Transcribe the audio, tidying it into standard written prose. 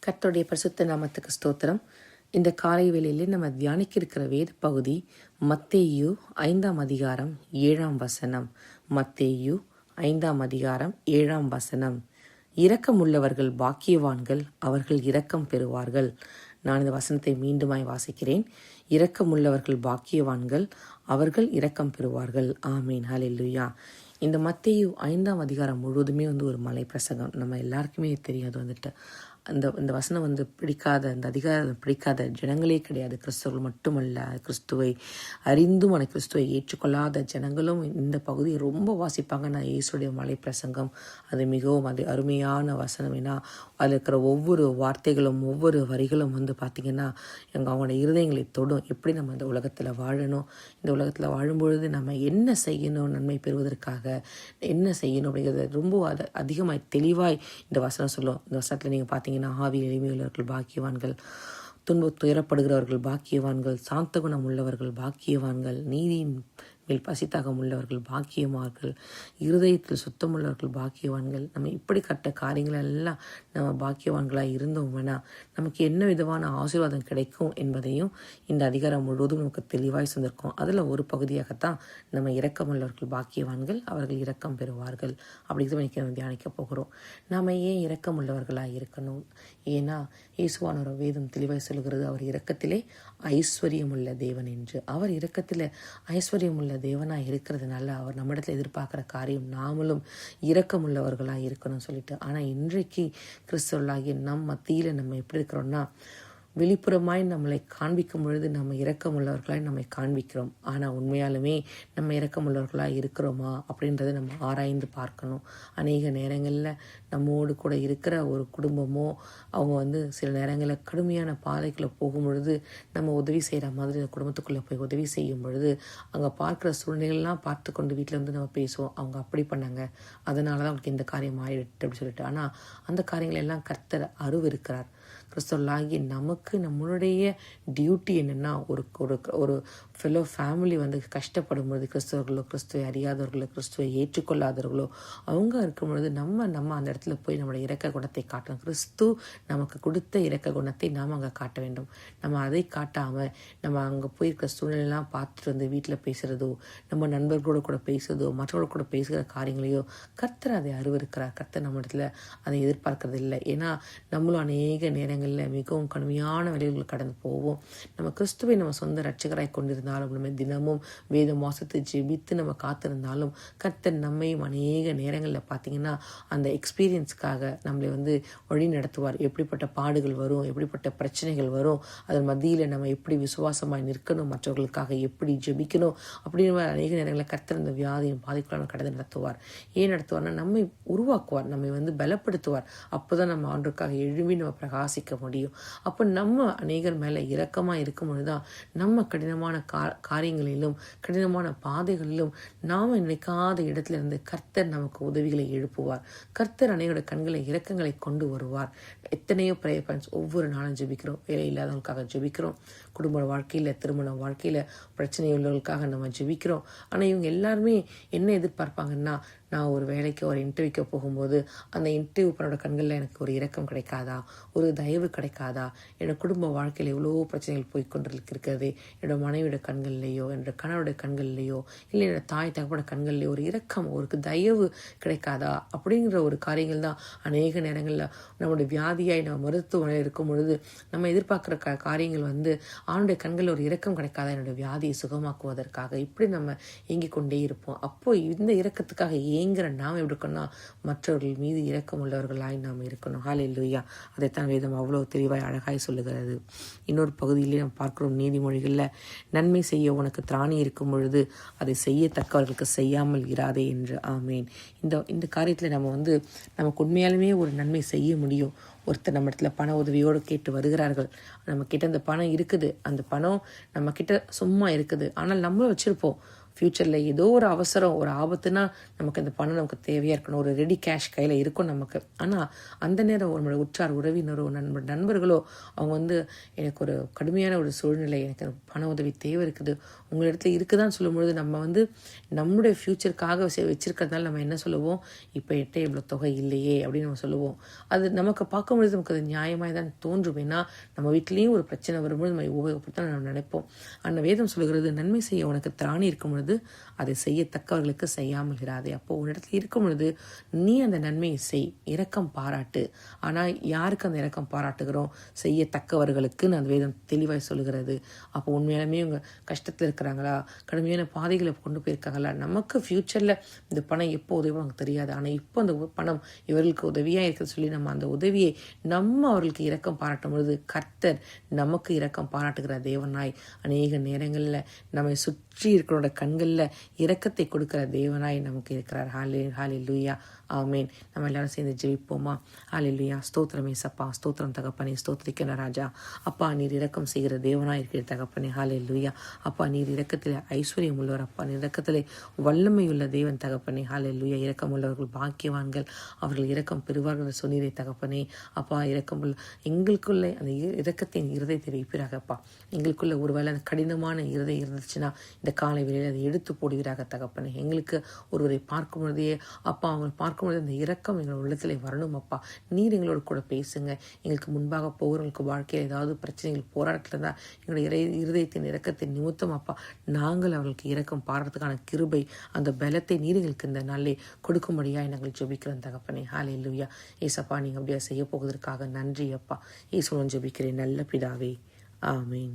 கர்த்தருடைய பரிசுத்த நாமத்துக்கு ஸ்தோத்திரம். இந்த காலை வேளையிலே நம்ம தியானிக்க இருக்கிற வேத பகுதி மத்தேயு 5ஆம் அதிகாரம் 7ஆம் வசனம். மத்தேயு 5ஆம் அதிகாரம் 7ஆம் வசனம். இரக்கமுள்ளவர்கள் பாக்கியவான்கள், அவர்கள் இரக்கம் பெறுவார்கள். நான் இந்த வசனத்தை மீண்டுமாய் வாசிக்கிறேன். இரக்கமுள்ளவர்கள் பாக்கியவான்கள், அவர்கள் இரக்கம் பெறுவார்கள். ஆமீன். ஹல்லேலூயா. இந்த மத்தேயு 5ஆம் அதிகாரம் முழுவதுமே ஒரு மலை பிரசங்கம். நம்ம எல்லாருக்குமே தெரியாது இந்த வசனம் பிடிக்காத, இந்த அதிகாரம் பிடிக்காத ஜனங்களே கிடையாது. கிறிஸ்தவர்கள் மட்டுமல்ல, கிறிஸ்துவை அறிந்தும் கிறிஸ்துவை ஏற்றுக்கொள்ளாத ஜனங்களும் இந்த பகுதியை ரொம்ப வாசிப்பாங்க. நான் இயேசுடைய மலை பிரசங்கம் அது மிகவும் அருமையான வசனம். ஏன்னா அதில் இருக்கிற ஒவ்வொரு வார்த்தைகளும் ஒவ்வொரு வரிகளும் பார்த்திங்கன்னா அவங்களோட இருதயங்களை தொடும். எப்படி நம்ம இந்த உலகத்தில் வாழணும், இந்த உலகத்தில் வாழும்பொழுது நம்ம என்ன செய்யணும், நன்மை பெறுவதற்காக என்ன செய்யணும் அப்படிங்கிறது ரொம்ப அதிகமாக தெளிவாய் இந்த வசனம் சொல்லும். இந்த வசனத்தில் நீங்கள் பார்த்தீங்கன்னா ஆவி எளிமையுள்ளவர்கள் பாக்கியவான்கள், துயரப்படுகிறவர்கள் பாக்கியவான்கள், சாந்த குணம் உள்ளவர்கள் பாக்கியவான்கள், நீதியின் மேல் பசித்தாகம் உள்ளவர்கள் பாக்கியமார்கள், இருதயத்தில் சுத்தமுள்ளவர்கள் பாக்கியவான்கள். நம்ம இப்படி கட்ட காரியங்களெல்லாம் நம்ம பாக்கியவான்களாக இருந்தோம்னா நமக்கு என்ன விதமான ஆசீர்வாதம் கிடைக்கும் என்பதையும் இந்த அதிகாரம் முழுவதும் நமக்கு தெளிவாய் சொந்திருக்கும். அதில் ஒரு பகுதியாகத்தான் நம்ம இரக்கமுள்ளவர்கள் பாக்கியவான்கள், அவர்கள் இரக்கம் பெறுவார்கள் அப்படிங்கிறத நம்ம தியானிக்க போகிறோம். நாம் ஏன் இரக்கமுள்ளவர்களாக இருக்கணும்? ஏன்னா இயேசுவானோட வேதம் தெளிவாய் சொல்கிறது, அவர் இரக்கத்திலே ஐஸ்வர்யமுள்ள தேவன் என்று. அவர் இரக்கத்தில் ஐஸ்வர்யமுள்ள தேவனாக இருக்கிறதுனால அவர் நம்மிடத்தில் எதிர்பார்க்குற காரியம் நாமளும் இரக்கமுள்ளவர்களாக இருக்கணும்னு சொல்லிட்டு. ஆனால் இன்றைக்கு கிறிஸ்தவர்களாகிய நம் மத்தியில் நம்ம எப்படி இருக்கிறோம்னா, வெளிப்புறமாய் நம்மளை காண்பிக்கும் பொழுது நம்ம இரக்கமுள்ளவர்களாய் நம்மை காண்பிக்கிறோம். ஆனால் உண்மையாலுமே நம்ம இரக்கமுள்ளவர்களாக இருக்கிறோமா அப்படின்றத நம்ம ஆராய்ந்து பார்க்கணும். அநேக நேரங்களில் நம்மோடு கூட இருக்கிற ஒரு குடும்பமோ அவங்க சில நேரங்களில் கடுமையான பாதைக்குள்ளே போகும் பொழுது நம்ம உதவி செய்கிற மாதிரி அந்த குடும்பத்துக்குள்ளே போய் உதவி செய்யும் பொழுது அங்கே பார்க்குற சூழ்நிலைகள்லாம் பார்த்து கொண்டு வீட்டில் நம்ம பேசுவோம், அவங்க அப்படி பண்ணாங்க, அதனால தான் அவங்களுக்கு இந்த காரியம் ஆகிட்டு அப்படி சொல்லிட்டு. ஆனால் அந்த காரியங்கள் எல்லாம் கர்த்தர் இருக்கிறார். கிறிஸ்தவர்களாகி நமக்கு நம்மளுடைய டியூட்டி என்னென்னா, ஒரு ஃபெலோ ஃபேமிலி கஷ்டப்படும் பொழுது, கிறிஸ்தவர்களோ கிறிஸ்துவை அறியாதவர்களோ கிறிஸ்துவை ஏற்றுக்கொள்ளாதவர்களோ அவங்க இருக்கும் பொழுது நம்ம அந்த இடத்துல போய் நம்மளுடைய இரக்க குணத்தை காட்டணும். கிறிஸ்து நமக்கு கொடுத்த இரக்க குணத்தை நாம் அங்கே காட்ட வேண்டும். நம்ம அதை காட்டாமல் நம்ம அங்கே போயிருக்கிற சூழ்நிலையெல்லாம் பார்த்துட்டு வீட்டில் பேசுகிறதோ, நம்ம நண்பர்களோட கூட பேசுகிறதோ, மற்றவர்களோட கூட பேசுகிற காரியங்களையோ கர்த்தர் அதை அறிவிருக்கிறார். கர்த்தர் நம்ம இடத்துல அதை எதிர்பார்க்கறது இல்லை. ஏன்னா நம்மளும் அநேக நேரங்களில் மிகவும் கடுமையான வழிகளில் கடந்து போவோம். நம்ம கிறிஸ்துவை நம்ம சொந்த ரட்சகராய் கொண்டிருந்தாலும், நம்ம தினமும் வேதம் வாசித்து ஜெபித்து நம்ம காத்திருந்தாலும் கர்த்தர் நம்மையும் அநேக நேரங்களில் பார்த்தீங்கன்னா அந்த எக்ஸ்பீரியன்ஸ்க்காக நம்மளை வழி நடத்துவார். எப்படிப்பட்ட பாடுகள் வரும், எப்படிப்பட்ட பிரச்சனைகள் வரும், அதன் மத்தியில் நம்ம எப்படி விசுவாசமாய் நிற்கணும், மற்றவர்களுக்காக எப்படி ஜெபிக்கணும் அப்படின்னு அநேக நேரங்களில் கர்த்தர் இந்த வியாதியின் பாதிப்புகளை கடந்து நடத்துவார். ஏன் நடத்துவார்னா நம்மை உருவாக்குவார், நம்மை பலப்படுத்துவார். அப்போதான் நம்ம ஆண்டவருக்காக எழும்பி நம்ம பிரகாசிக்க முடியும். அப்போ நம்ம அநேகர் மேலே இரக்கமாக இருக்கும் பொழுதுதான் நம்ம கடினமான காரியங்களிலும் கடினமான பாதைகளிலும் நாம் நினைக்காத இடத்துல இருந்து கர்த்தர் நமக்கு உதவிகளை எழுப்புவார். கர்த்தர் அநேகரோட கண்களை இரக்கங்களை கொண்டு வருவார். எத்தனையோ ப்ரேயர் பாயிண்ட்ஸ் ஒவ்வொரு நாளும் ஜெபிக்கிறோம். வேலை இல்லாதவங்களுக்காக ஜெபிக்கிறோம், குடும்ப வாழ்க்கையில் திருமண வாழ்க்கையில் பிரச்சனை உள்ளவர்களுக்காக நம்ம ஜெபிக்கிறோம். ஆனால் இவங்க எல்லாருமே என்ன எதிர்பார்ப்பாங்கன்னா, நான் ஒரு வேலைக்கு ஒரு இன்டர்வியூக்கு போகும்போது அந்த இன்டர்வியூ பண்ணோட கண்களில் எனக்கு ஒரு இரக்கம் கிடைக்காதா, ஒரு தயவு கிடைக்காதா, என்னோட குடும்ப வாழ்க்கையில் எவ்வளோ பிரச்சனைகள் போய்கொண்டிருக்கிறது, என்னோட மனைவியோட கண்கள்லையோ என்னோட கணவருடைய கண்கள்லையோ இல்லை என்னோட தாய் தகப்போட கண்கள்லையோ ஒரு இரக்கம், ஒரு தயவு கிடைக்காதா அப்படிங்கிற ஒரு காரியங்கள் தான் அநேக நேரங்களில் நம்மளுடைய வியாதியாய் நம்ம மருத்துவமனையில் இருக்கும் பொழுது நம்ம எதிர்பார்க்குற காரியங்கள் அவனுடைய கண்களில் ஒரு இரக்கம் கிடைக்காதா என்னோட வியாதியை சுகமாக்குவதற்காக, இப்படி நம்ம ஏங்கிக் கொண்டே இருப்போம். அப்போ இந்த இரக்கத்துக்காக ஏங்கிற நாம் எப்படி இருக்கணும்னா, மற்றவர்கள் மீது இரக்கம் உள்ளவர்களாய் நாம் இருக்கணும். ஹல்லேலூயா. அதைத்தான் வேதம் அவ்வளோ தெளிவாய் அழகாய் சொல்லுகிறது. இன்னொரு பகுதியிலே நம்ம பார்க்கிறோம், நீதிமொழிகளில் நன்மை செய்ய உனக்கு திராணி இருக்கும் பொழுது அதை செய்யத்தக்கவர்களுக்கு செய்யாமல் இராதே என்று. ஆமேன். இந்த காரியத்தில் நம்ம நமக்கு உண்மையாலுமே ஒரு நன்மை செய்ய முடியும். ஒருத்தர் நம்ம இடத்துல பண உதவியோடு கேட்டு வருகிறார்கள், நம்ம கிட்ட அந்த பணம் இருக்குது, அந்த பணம் நம்ம கிட்ட சும்மா இருக்குது, ஆனால் நம்மளும் வச்சுருப்போம், ஃப்யூச்சரில் ஏதோ ஒரு அவசரம், ஒரு ஆபத்துனா நமக்கு இந்த பணம் நமக்கு தேவையாக இருக்கணும், ஒரு ரெடி கேஷ் கையில் இருக்கும் நமக்கு. ஆனால் அந்த நேரம் நம்மளோட உற்றார் உறவினரோ நண்பர்களோ அவங்க எனக்கு ஒரு கடுமையான ஒரு சூழ்நிலை, எனக்கு பண உதவி தேவை இருக்குது, உங்களிடத்துல இருக்குதான்னு சொல்லும்பொழுது நம்ம நம்முடைய ஃப்யூச்சருக்காக வச்சிருக்கிறதுனால நம்ம என்ன சொல்லுவோம், இப்போ எட்ட இவ்வளோ தொகை இல்லையே அப்படின்னு நம்ம சொல்லுவோம். அது நமக்கு பார்க்கும்பொழுது நமக்கு அது நியாயமாக தான் தோன்றும். ஏன்னா நம்ம வீட்லேயும் ஒரு பிரச்சனை வரும்போது நம்ம உபயோகப்படுத்த நம்ம நினைப்போம். அந்த வேதம் சொல்லுகிறது, நன்மை செய்ய உனக்கு திராணி இருக்கும் பொழுது அதை செய்யத்தக்கவர்களுக்கு செய்யாமல் இராதே. அப்போ ஒரு இடத்துல இருக்கும் பொழுது நீ அந்த நன்மையை செய், இரக்கம் பாராட்டு. ஆனால் யாருக்கு அந்த இரக்கம் பாராட்டுகிறோம்? செய்யத்தக்கவர்களுக்குன்னு அந்த வேதம் தெளிவாய் சொல்லுகிறது. அப்போ உண்மையாலுமே இவங்க கஷ்டத்தில் இருக்கிறாங்களா, கடுமையான பாதைகளை கொண்டு போயிருக்காங்களா, நமக்கு ஃப்யூச்சரில் இந்த பணம் எப்போ உதவும் நமக்கு தெரியாது, ஆனால் இப்போ அந்த பணம் இவர்களுக்கு உதவியாக இருக்கிறது சொல்லி நம்ம அந்த உதவியை நம்ம அவர்களுக்கு இரக்கம் பாராட்டும் பொழுது கர்த்தர் நமக்கு இரக்கம் பாராட்டுகிற தேவனாய் அநேக நேரங்களில் நம்மை சுற்றி இருக்கிறோட கண்களில் இரக்கத்தை கொடுக்கிற தேவனாய் நமக்கு இருக்கிறார். ஹல்லேலூயா, ஆமேன். நம்ம எல்லாரும் சேர்ந்து ஜெபிப்போமா? ஹல்லேலூயா. ஸ்தோத்திரம் ஏசப்பா, ஸ்தோத்திரம் தகப்பனே, ஸ்தோத்திரிக்கிற ராஜா. அப்பா, நீர் இரக்கம் செய்கிற தேவனாய் இருக்கிற தகப்பனே. ஹல்லேலூயா. அப்பா, நீர் இரக்கத்தில் ஐஸ்வர்யம் உள்ளவர். அப்பா, நீர் இரக்கத்தில் வல்லமை உள்ள தேவன் தகப்பனே. ஹல்லேலூயா. இரக்கம் உள்ளவர்கள் பாக்கியவான்கள், அவர்கள் இரக்கம் பெறுவார்கள் சொன்னீரே தகப்பனே. அப்பா, இரக்கம் எங்களுக்குள்ளே அந்த இரக்கத்தின் இருதயத்தை வைப்பீராகப்பா. எங்களுக்குள்ள ஒருவேளை அந்த கடினமான இருதயம் இருந்துச்சுன்னா இந்த காலை வேளையில் அதை எடுத்து போடுவீராக தகப்பனே. எங்களுக்கு ஒருவரை பார்க்கும் பொழுதே அப்பா, அவங்க பார்க்கும் பொழுது அந்த இரக்கம் எங்கள் உள்ளத்தில் வரணும் அப்பா. நீர் எங்களோட கூட பேசுங்க. எங்களுக்கு முன்பாக போகிறவங்களுக்கு வாழ்க்கையில் ஏதாவது பிரச்சனைகள் போராட்டத்தில் இருந்தால் எங்களுடைய இருதயத்தின் இரக்கத்தின் நிமித்தம் அப்பா, நாங்கள் அவர்களுக்கு இரக்கம் பாடுறதுக்கான கிருபை, அந்த பலத்தை நீர் எங்களுக்கு இந்த நாளிலே கொடுக்கும்படியாக நாங்கள் ஜெபிக்கிறோம் தகப்பனே. ஹல்லேலூயா. ஏசப்பா, நீங்கள் அப்படியே செய்ய போவதற்காக நன்றி அப்பா. இயேசுவுடன் ஜெபிக்கிறேன் நல்ல பிதாவே, ஆமீன்.